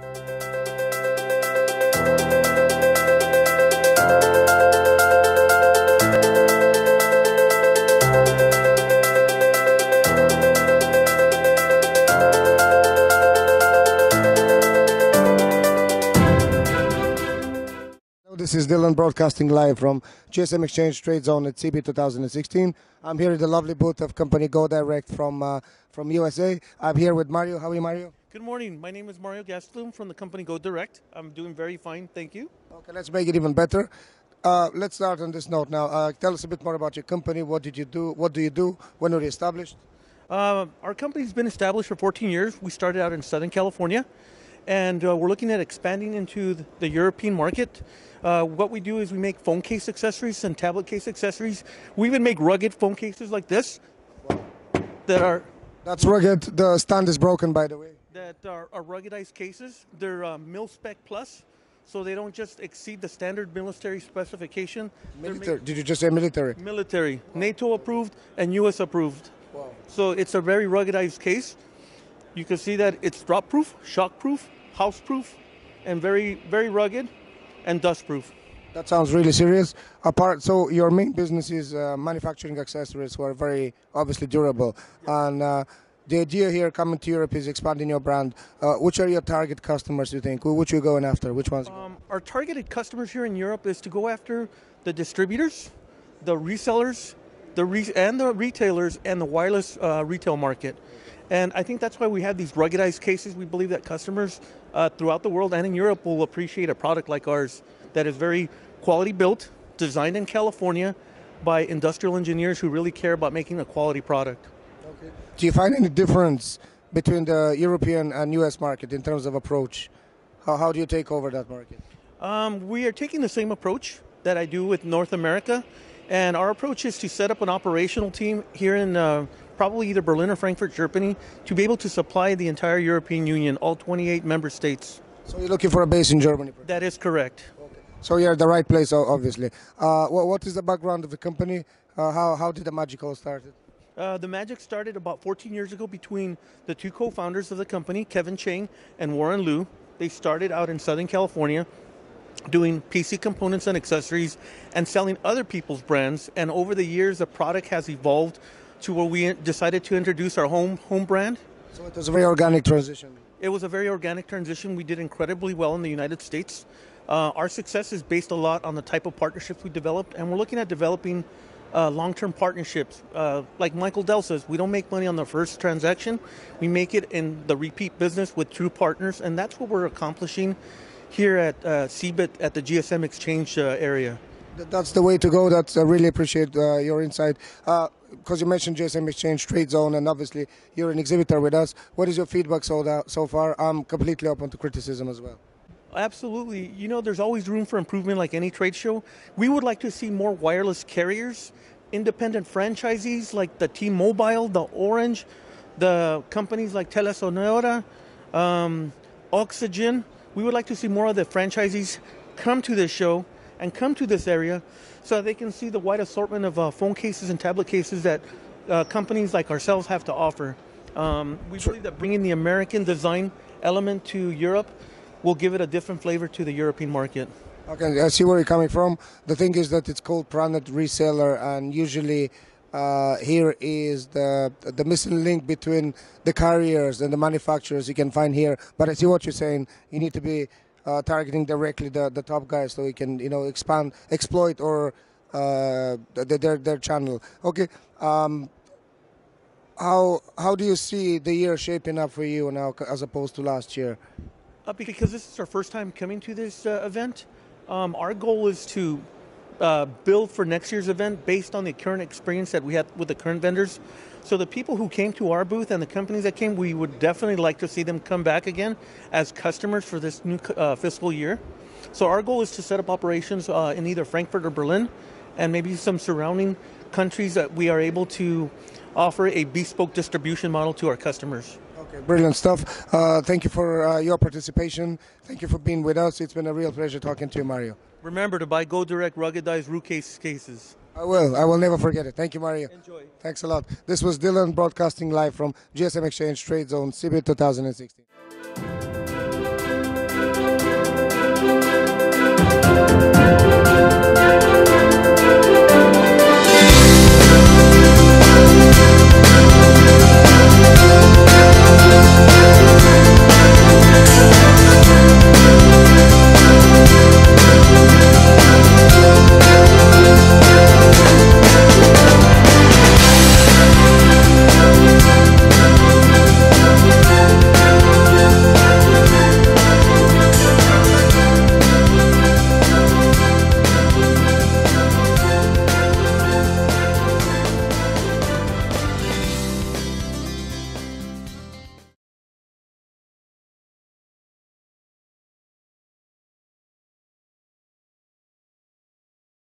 This is Dylan broadcasting live from gsmExchange TradeZone at CeBIT 2016. I'm here at the lovely booth of company Go Direct from USA. I'm here with Mario. How are you, Mario? Good morning. My name is Mario Gastelum from the company Go Direct. I'm doing very fine, thank you. Okay, let's make it even better. Let's start on this note now. Tell us a bit more about your company. What did you do? What do you do? When were you established? Our company's been established for 14 years. We started out in Southern California, and we're looking at expanding into the European market. What we do is we make phone case accessories and tablet case accessories. We even make rugged phone cases like this. Wow. That's rugged. The stand is broken, by the way. That are ruggedized cases. They're mil-spec plus, so they don't just exceed the standard military specification. Military? Did you just say military? Military. NATO approved and US approved. Wow. So it's a very ruggedized case. You can see that it's drop proof, shock proof, house proof, and very, very rugged and dust proof. That sounds really serious. So your main business is manufacturing accessories who are very obviously durable. Yeah. And the idea here coming to Europe is expanding your brand. Which are your target customers, you think? Which are you going after? Which ones? Our targeted customers here in Europe is to go after the distributors, the resellers, and the retailers, and the wireless retail market. And I think that's why we have these ruggedized cases. We believe that customers throughout the world and in Europe will appreciate a product like ours that is very quality built, designed in California by industrial engineers who really care about making a quality product. Okay. Do you find any difference between the European and US market in terms of approach? How do you take over that market? We are taking the same approach that I do with North America. And our approach is to set up an operational team here in probably either Berlin or Frankfurt, Germany, to be able to supply the entire European Union, all 28 member states. So you're looking for a base in Germany? That is correct. Okay. So you're at the right place, obviously. What is the background of the company? How did the magic all start? The magic started about 14 years ago between the two co-founders of the company, Kevin Chang and Warren Liu. They started out in Southern California, doing PC components and accessories and selling other people's brands. And over the years, the product has evolved to where we decided to introduce our home brand. So it was a very organic transition. It was a very organic transition. We did incredibly well in the United States. Our success is based a lot on the type of partnerships we developed, and we're looking at developing long-term partnerships. Like Michael Dell says, we don't make money on the first transaction. We make it in the repeat business with true partners, and that's what we're accomplishing here at CeBIT at the gsmExchange area. That's the way to go. I really appreciate your insight. Because you mentioned gsmExchange TradeZone, and obviously you're an exhibitor with us. What is your feedback so far? I'm completely open to criticism as well. Absolutely. You know, there's always room for improvement like any trade show. We would like to see more wireless carriers, independent franchisees like the T-Mobile, the Orange, the companies like Telesonera, Oxygen. We would like to see more of the franchisees come to this show and come to this area so that they can see the wide assortment of phone cases and tablet cases that companies like ourselves have to offer. We believe that bringing the American design element to Europe will give it a different flavor to the European market. Okay, I see where you're coming from. The thing is that it's called branded reseller, and usually here is the missing link between the carriers and the manufacturers you can find here. But I see what you're saying. You need to be targeting directly the top guys so you can exploit or their channel. Okay. How do you see the year shaping up for you now as opposed to last year? Because this is our first time coming to this event, our goal is to build for next year's event based on the current experience that we had with the current vendors. So the people who came to our booth and the companies that came, we would definitely like to see them come back again as customers for this new fiscal year. So our goal is to set up operations in either Frankfurt or Berlin, and maybe some surrounding countries that we are able to offer a bespoke distribution model to our customers. Okay, brilliant stuff. Thank you for your participation. Thank you for being with us. It's been a real pleasure talking to you, Mario. Remember to buy Go Direct ruggedized root case cases. I will. I will never forget it. Thank you, Mario. Enjoy. Thanks a lot. This was Dylan broadcasting live from gsmExchange TradeZone CeBIT 2016.